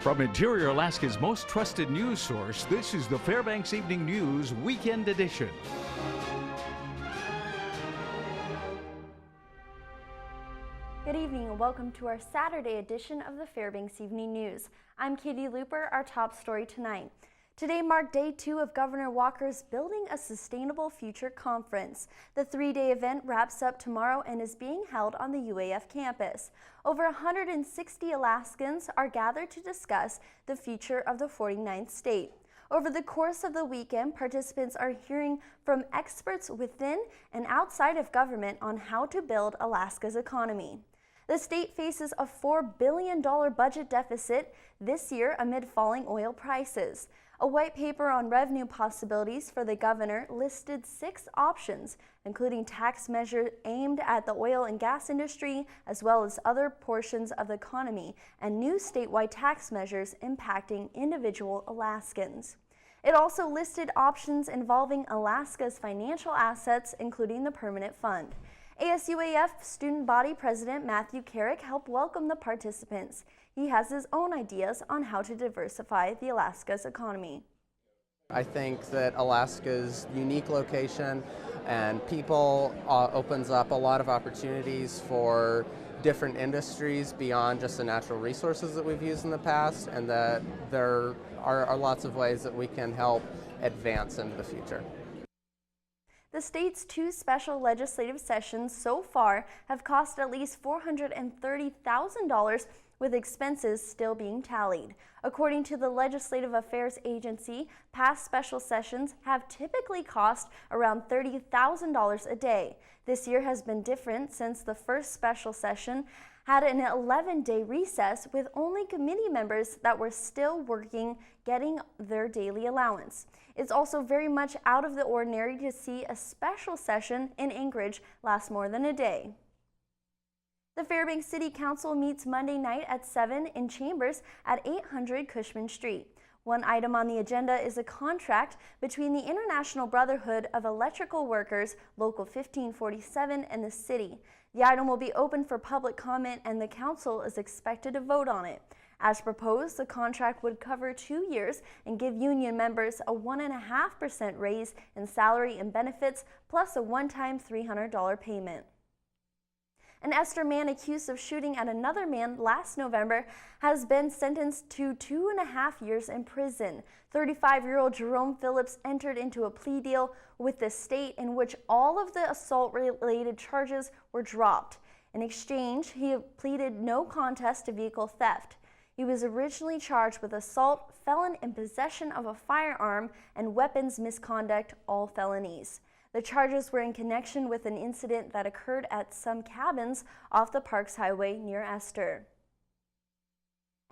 From Interior Alaska's most trusted news source, this is the Fbx Evening News Weekend Edition. Good evening and welcome to our Saturday edition of the Fbx Evening News. I'm Katie Looper, our top story tonight. Today marked day 2 of Governor Walker's Building a Sustainable Future Conference. The 3-day event wraps up tomorrow and is being held on the UAF campus. Over 160 Alaskans are gathered to discuss the future of the 49th state. Over the course of the weekend, participants are hearing from experts within and outside of government on how to build Alaska's economy. The state faces a $4 billion budget deficit this year amid falling oil prices. A white paper on revenue possibilities for the governor listed 6 options, including tax measures aimed at the oil and gas industry, as well as other portions of the economy, and new statewide tax measures impacting individual Alaskans. It also listed options involving Alaska's financial assets, including the Permanent Fund. ASUAF Student Body President Matthew Carrick helped welcome the participants. He has his own ideas on how to diversify the Alaska's economy. I think that Alaska's unique location and people opens up a lot of opportunities for different industries beyond just the natural resources that we've used in the past, and that there are lots of ways that we can help advance into the future. The state's 2 special legislative sessions so far have cost at least $430,000, with expenses still being tallied. According to the Legislative Affairs Agency, past special sessions have typically cost around $30,000 a day. This year has been different since the first special session had an 11-day recess with only committee members that were still working getting their daily allowance. It's also very much out of the ordinary to see a special session in Anchorage last more than a day. The Fairbanks City Council meets Monday night at 7 in chambers at 800 Cushman Street. One item on the agenda is a contract between the International Brotherhood of Electrical Workers, Local 1547, and the city. The item will be open for public comment and the council is expected to vote on it. As proposed, the contract would cover 2 years and give union members a 1.5% raise in salary and benefits, plus a one-time $300 payment. An Esther man accused of shooting at another man last November has been sentenced to 2.5 years in prison. 35-year-old Jerome Phillips entered into a plea deal with the state in which all of the assault-related charges were dropped. In exchange, he pleaded no contest to vehicle theft. He was originally charged with assault, felon in possession of a firearm, and weapons misconduct, all felonies. The charges were in connection with an incident that occurred at some cabins off the Parks Highway near Esther.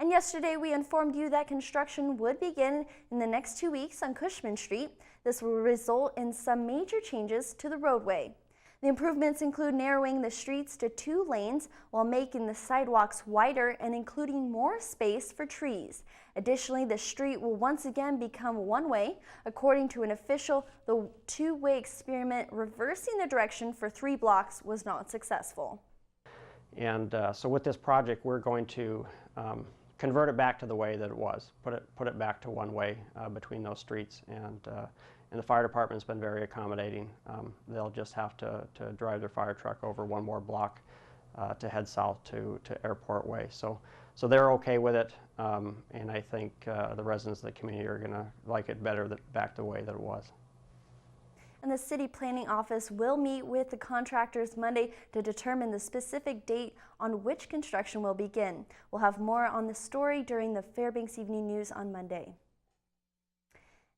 And yesterday we informed you that construction would begin in the next 2 weeks on Cushman Street. This will result in some major changes to the roadway. The improvements include narrowing the streets to 2 lanes while making the sidewalks wider and including more space for trees. Additionally, the street will once again become one-way. According to an official, the 2-way experiment reversing the direction for 3 blocks was not successful. And so with this project, we're going to convert it back to the way that it was, put it back to one-way between those streets, and the fire department's been very accommodating. They'll just have to drive their fire truck over 1 more block to head south to Airport Way. So they're okay with it, and I think the residents of the community are going to like it better back the way that it was. And the City Planning Office will meet with the contractors Monday to determine the specific date on which construction will begin. We'll have more on the story during the Fbx Evening News on Monday.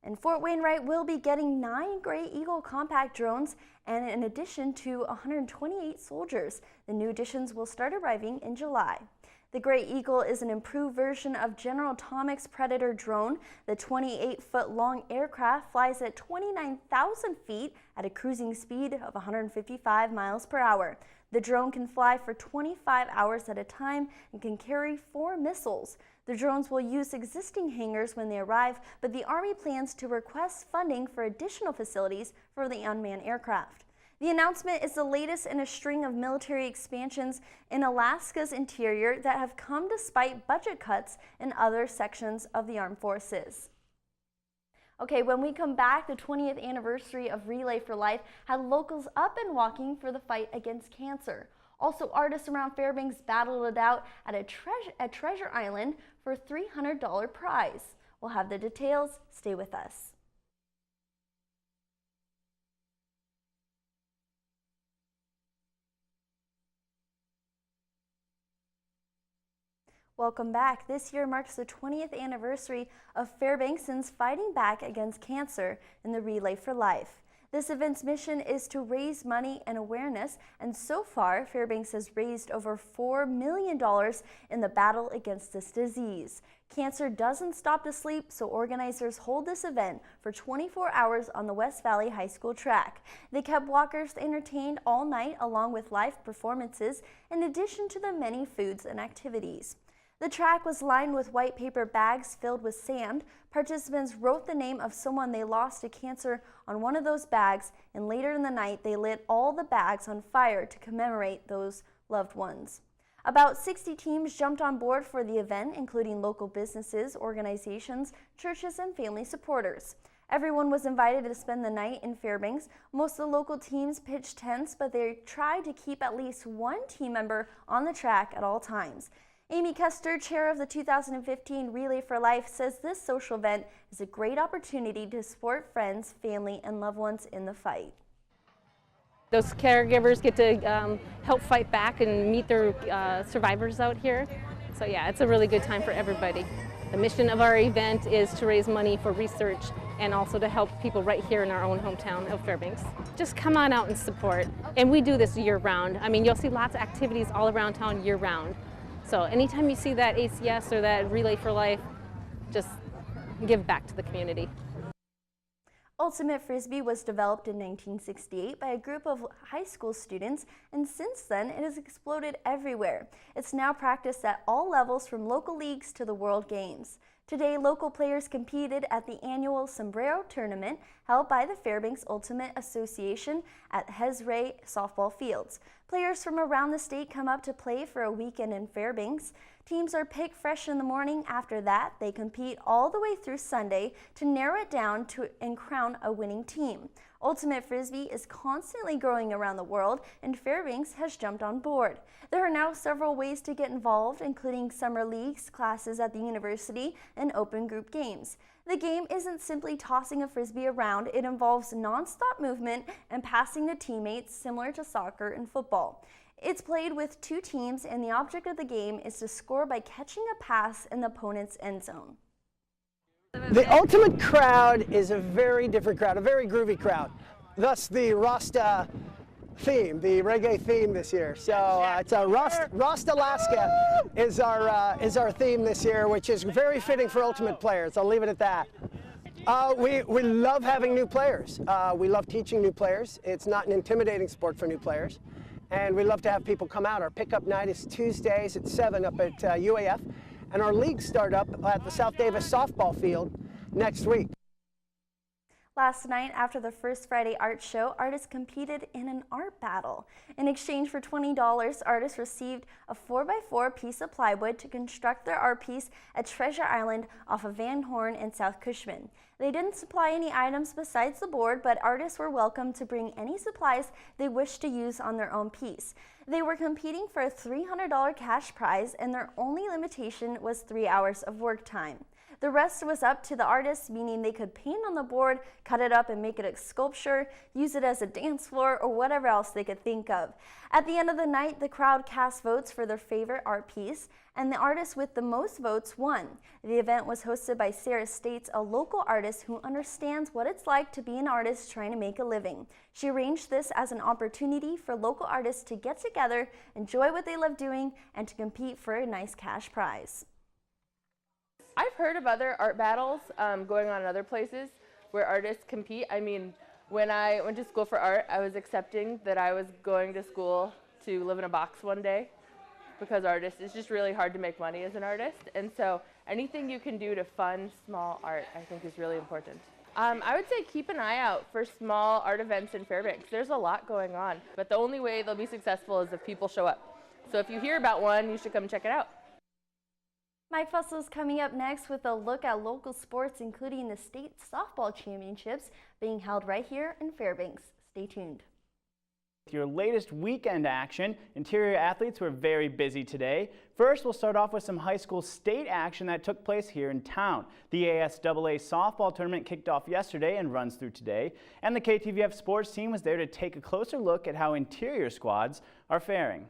And Fort Wainwright will be getting 9 Gray Eagle compact drones and in addition to 128 soldiers. The new additions will start arriving in July. The Gray Eagle is an improved version of General Atomics Predator drone. The 28-foot-long aircraft flies at 29,000 feet at a cruising speed of 155 miles per hour. The drone can fly for 25 hours at a time and can carry 4 missiles. The drones will use existing hangars when they arrive, but the Army plans to request funding for additional facilities for the unmanned aircraft. The announcement is the latest in a string of military expansions in Alaska's interior that have come despite budget cuts in other sections of the armed forces. Okay, when we come back, the 20th anniversary of Relay for Life had locals up and walking for the fight against cancer. Also, artists around Fairbanks battled it out at Treasure Island for a $300 prize. We'll have the details. Stay with us. Welcome back. This year marks the 20th anniversary of Fairbanksans fighting back against cancer in the Relay for Life. This event's mission is to raise money and awareness, and so far, Fairbanks has raised over $4 million in the battle against this disease. Cancer doesn't stop to sleep, so organizers hold this event for 24 hours on the West Valley High School track. They kept walkers entertained all night along with live performances, in addition to the many foods and activities. The track was lined with white paper bags filled with sand. Participants wrote the name of someone they lost to cancer on one of those bags, and later in the night they lit all the bags on fire to commemorate those loved ones. About 60 teams jumped on board for the event, including local businesses, organizations, churches, and family supporters. Everyone was invited to spend the night in Fairbanks. Most of the local teams pitched tents, but they tried to keep at least one team member on the track at all times. Amy Kester, chair of the 2015 Relay for Life, says this social event is a great opportunity to support friends, family, and loved ones in the fight. Those caregivers get to help fight back and meet their survivors out here. So yeah, it's a really good time for everybody. The mission of our event is to raise money for research and also to help people right here in our own hometown of Fairbanks. Just come on out and support. And we do this year round. I mean, you'll see lots of activities all around town year round. So anytime you see that ACS or that Relay for Life, just give back to the community. Ultimate Frisbee was developed in 1968 by a group of high school students, and since then it has exploded everywhere. It's now practiced at all levels, from local leagues to the World Games. Today, local players competed at the annual Sombrero Tournament held by the Fairbanks Ultimate Association at Hezray softball fields. Players from around the state come up to play for a weekend in Fairbanks. Teams are picked fresh in the morning. After that, they compete all the way through Sunday to narrow it down and crown a winning team. Ultimate Frisbee is constantly growing around the world, and Fairbanks has jumped on board. There are now several ways to get involved, including summer leagues, classes at the university, and open group games. The game isn't simply tossing a frisbee around. It involves non-stop movement and passing to teammates, similar to soccer and football. It's played with two teams, and the object of the game is to score by catching a pass in the opponent's end zone. The Ultimate crowd is a very different crowd, a very groovy crowd. Thus the Rasta theme, the reggae theme this year. So it's a Rasta Alaska is our theme this year, which is very fitting for Ultimate players. I'll leave it at that. We love having new players. We love teaching new players. It's not an intimidating sport for new players. And we love to have people come out. Our pickup night is Tuesdays at 7 up at UAF. And our leagues start up at the South Davis softball field next week. Last night, after the first Friday art show, artists competed in an art battle. In exchange for $20, artists received a 4x4 piece of plywood to construct their art piece at Treasure Island off of Van Horn and South Cushman. They didn't supply any items besides the board, but artists were welcome to bring any supplies they wished to use on their own piece. They were competing for a $300 cash prize, and their only limitation was 3 hours of work time. The rest was up to the artists, meaning they could paint on the board, cut it up and make it a sculpture, use it as a dance floor, or whatever else they could think of. At the end of the night, the crowd cast votes for their favorite art piece, and the artist with the most votes won. The event was hosted by Sarah States, a local artist who understands what it's like to be an artist trying to make a living. She arranged this as an opportunity for local artists to get together, enjoy what they love doing, and to compete for a nice cash prize. I've heard of other art battles going on in other places where artists compete. I mean, when I went to school for art, I was accepting that I was going to school to live in a box one day, because it's just really hard to make money as an artist. And so anything you can do to fund small art, I think, is really important. I would say keep an eye out for small art events in Fairbanks. There's a lot going on, but the only way they'll be successful is if people show up. So if you hear about one, you should come check it out. Mike Fussel's coming up next with a look at local sports, including the state softball championships being held right here in Fairbanks. Stay tuned. Your latest weekend action. Interior athletes were very busy today. First, we'll start off with some high school state action that took place here in town. The ASAA softball tournament kicked off yesterday and runs through today. And the KTVF sports team was there to take a closer look at how interior squads are faring.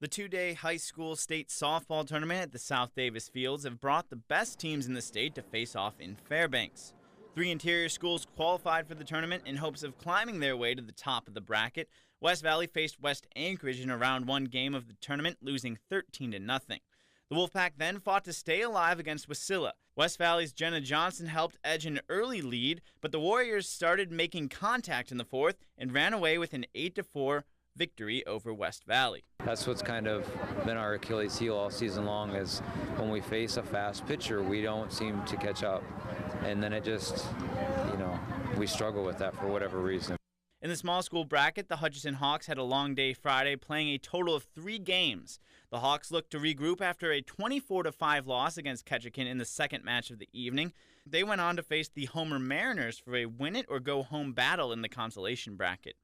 The two-day high school state softball tournament at the South Davis Fields have brought the best teams in the state to face off in Fairbanks. 3 interior schools qualified for the tournament in hopes of climbing their way to the top of the bracket. West Valley faced West Anchorage in a round 1 game of the tournament, losing 13-0. The Wolfpack then fought to stay alive against Wasilla. West Valley's Jenna Johnson helped edge an early lead, but the Warriors started making contact in the 4th and ran away with an 8-4 victory over West Valley. That's what's kind of been our Achilles heel all season long, is when we face a fast pitcher, we don't seem to catch up. And then it just, we struggle with that for whatever reason. In the small school bracket, the Hutchinson Hawks had a long day Friday, playing a total of 3 games. The Hawks looked to regroup after a 24-5 loss against Ketchikan in the second match of the evening. They went on to face the Homer Mariners for a win-it-or-go-home battle in the consolation bracket.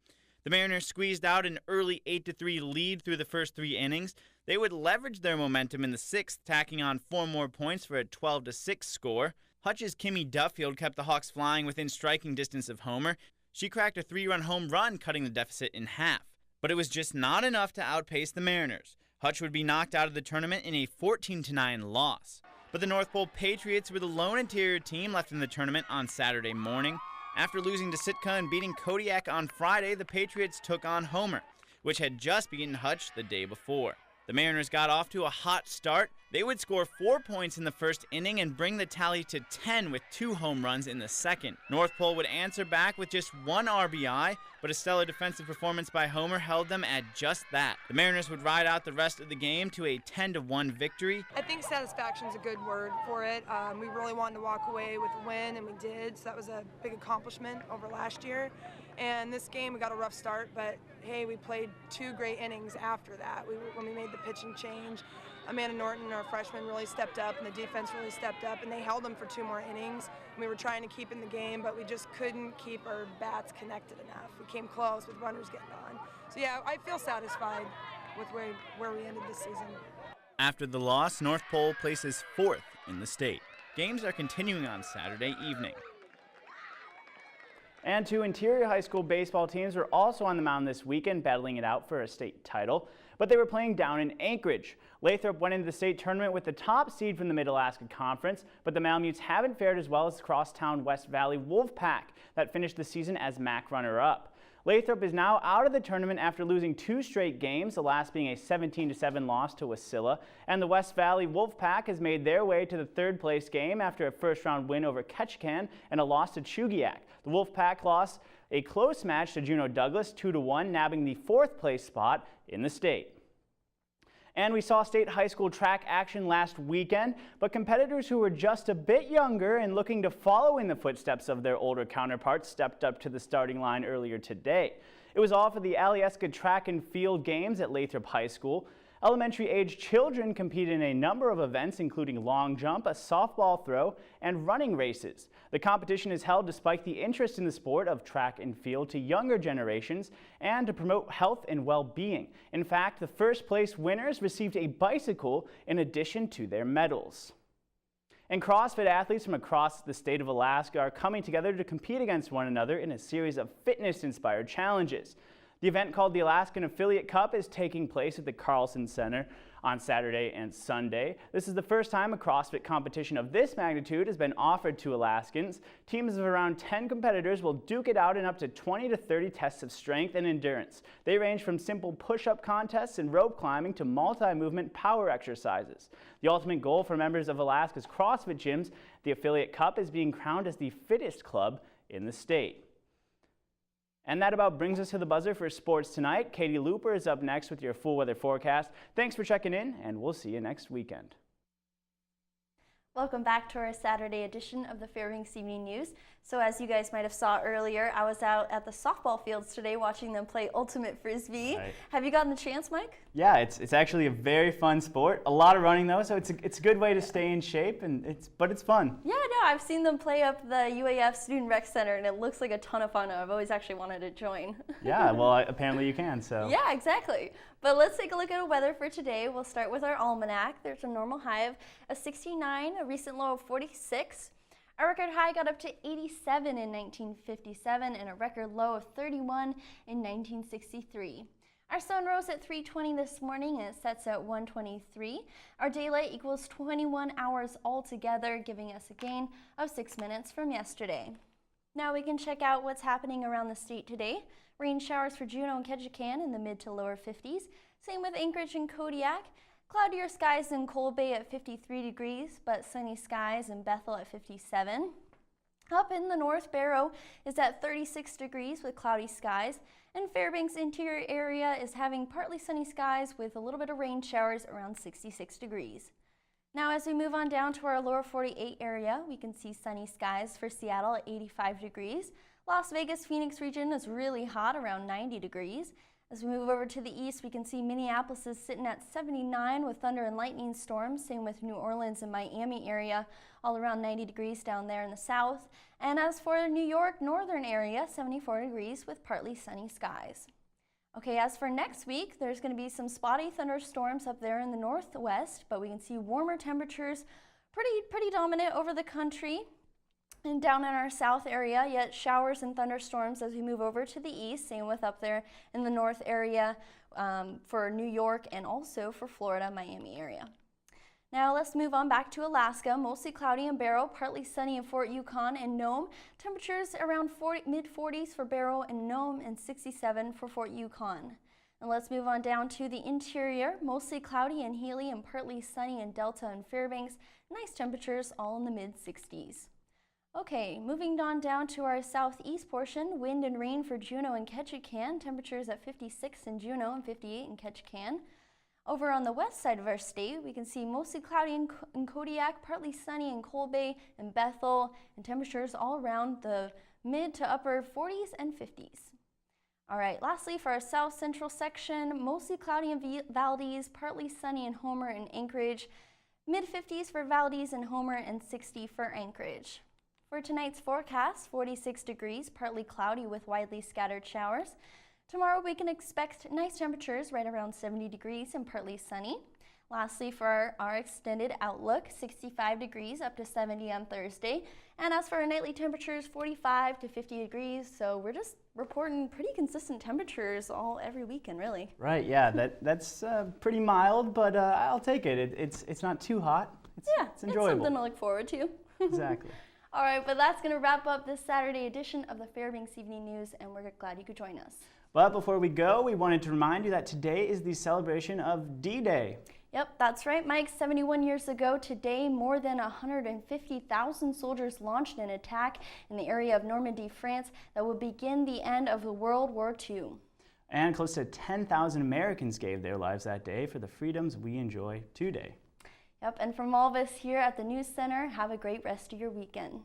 The Mariners squeezed out an early 8-3 lead through the first 3 innings. They would leverage their momentum in the 6th, tacking on 4 more points for a 12-6 score. Hutch's Kimmy Duffield kept the Hawks flying within striking distance of Homer. She cracked a 3-run home run, cutting the deficit in half. But it was just not enough to outpace the Mariners. Hutch would be knocked out of the tournament in a 14-9 loss. But the North Pole Patriots were the lone interior team left in the tournament on Saturday morning. After losing to Sitka and beating Kodiak on Friday, the Patriots took on Homer, which had just beaten Hutch the day before. The Mariners got off to a hot start. They would score 4 points in the first inning and bring the tally to 10 with 2 home runs in the second. North Pole would answer back with just 1 RBI, but a stellar defensive performance by Homer held them at just that. The Mariners would ride out the rest of the game to a 10-1 victory. I think satisfaction is a good word for it. We really wanted to walk away with a win, and we did, so that was a big accomplishment over last year. And this game, we got a rough start, but hey, we played 2 great innings after that. When we made the pitching change, Amanda Norton, our freshman, really stepped up, and the defense really stepped up, and they held them for 2 more innings. We were trying to keep in the game, but we just couldn't keep our bats connected enough. We came close with runners getting on. So yeah, I feel satisfied with where we ended this season. After the loss, North Pole places 4th in the state. Games are continuing on Saturday evening. And 2 interior high school baseball teams were also on the mound this weekend, battling it out for a state title, but they were playing down in Anchorage. Lathrop went into the state tournament with the top seed from the Mid-Alaska Conference, but the Malamutes haven't fared as well as crosstown West Valley Wolfpack that finished the season as MAC runner-up. Lathrop is now out of the tournament after losing 2 straight games, the last being a 17-7 loss to Wasilla, and the West Valley Wolfpack has made their way to the 3rd place game after a first-round win over Ketchikan and a loss to Chugiak. The Wolfpack lost a close match to Juneau Douglas 2-1, nabbing the 4th place spot in the state. And we saw state high school track action last weekend, but competitors who were just a bit younger and looking to follow in the footsteps of their older counterparts stepped up to the starting line earlier today. It was all for the Alyeska Track and Field Games at Lathrop High School. Elementary-age children competed in a number of events, including long jump, a softball throw, and running races. The competition is held despite the interest in the sport of track and field to younger generations and to promote health and well-being. In fact, the first-place winners received a bicycle in addition to their medals. And CrossFit athletes from across the state of Alaska are coming together to compete against one another in a series of fitness-inspired challenges. The event, called the Alaskan Affiliate Cup, is taking place at the Carlson Center on Saturday and Sunday. This is the first time a CrossFit competition of this magnitude has been offered to Alaskans. Teams of around 10 competitors will duke it out in up to 20 to 30 tests of strength and endurance. They range from simple push-up contests and rope climbing to multi-movement power exercises. The ultimate goal for members of Alaska's CrossFit gyms, the Affiliate Cup, is being crowned as the fittest club in the state. And that about brings us to the buzzer for sports tonight. Katie Looper is up next with your full weather forecast. Thanks for checking in, and we'll see you next weekend. Welcome back to our Saturday edition of the Fbx Evening News. So as you guys might have saw earlier, I was out at the softball fields today watching them play ultimate frisbee. Right. Have you gotten the chance, Mike? Yeah, it's actually a very fun sport. A lot of running though, so it's a good way to stay in shape, but it's fun. Yeah, no, I've seen them play up the UAF Student Rec Center, and it looks like a ton of fun. I've always actually wanted to join. Yeah, well, apparently you can. So. Yeah, exactly. But let's take a look at the weather for today. We'll start with our almanac. There's a normal high of 69, a recent low of 46. Our record high got up to 87 in 1957 and a record low of 31 in 1963. Our sun rose at 3:20 this morning and it sets at 1:23. Our daylight equals 21 hours altogether, giving us a gain of 6 minutes from yesterday. Now we can check out what's happening around the state today. Rain showers for Juneau and Ketchikan in the mid to lower 50s. Same with Anchorage and Kodiak. Cloudier skies in Cold Bay at 53 degrees, but sunny skies in Bethel at 57. Up in the north, Barrow is at 36 degrees with cloudy skies, and Fairbanks interior area is having partly sunny skies with a little bit of rain showers around 66 degrees. Now as we move on down to our lower 48 area, we can see sunny skies for Seattle at 85 degrees. Las Vegas, Phoenix region is really hot, around 90 degrees. As we move over to the east, we can see Minneapolis is sitting at 79 with thunder and lightning storms. Same with New Orleans and Miami area, all around 90 degrees down there in the south. And as for New York, northern area, 74 degrees with partly sunny skies. Okay, as for next week, there's going to be some spotty thunderstorms up there in the northwest, but we can see warmer temperatures pretty dominant over the country. And down in our south area, yet showers and thunderstorms as we move over to the east, same with up there in the north area for New York and also for Florida, Miami area. Now let's move on back to Alaska, mostly cloudy in Barrow, partly sunny in Fort Yukon and Nome. Temperatures around mid-40s for Barrow and Nome and 67 for Fort Yukon. And let's move on down to the interior, mostly cloudy in Healy and partly sunny in Delta and Fairbanks. Nice temperatures all in the mid-60s. Okay, moving on down to our southeast portion, wind and rain for Juneau and Ketchikan. Temperatures at 56 in Juneau and 58 in Ketchikan. Over on the west side of our state, we can see mostly cloudy in Kodiak, partly sunny in Cold Bay and Bethel, and temperatures all around the mid to upper 40s and 50s. All right, lastly for our south central section, mostly cloudy in Valdez, partly sunny in Homer and Anchorage, mid 50s for Valdez and Homer and 60 for Anchorage. For tonight's forecast, 46 degrees, partly cloudy with widely scattered showers. Tomorrow we can expect nice temperatures right around 70 degrees and partly sunny. Lastly, for our extended outlook, 65 degrees up to 70 on Thursday. And as for our nightly temperatures, 45 to 50 degrees. So we're just reporting pretty consistent temperatures every weekend, really. Right, yeah, that's pretty mild, but I'll take it. It's not too hot. It's enjoyable. It's something to look forward to. Exactly. All right, but that's going to wrap up this Saturday edition of the Fbx Evening News, and we're glad you could join us. But before we go, we wanted to remind you that today is the celebration of D-Day. Yep, that's right, Mike. 71 years ago today, more than 150,000 soldiers launched an attack in the area of Normandy, France, that would begin the end of World War II. And close to 10,000 Americans gave their lives that day for the freedoms we enjoy today. Yep, and from all of us here at the News Center, have a great rest of your weekend.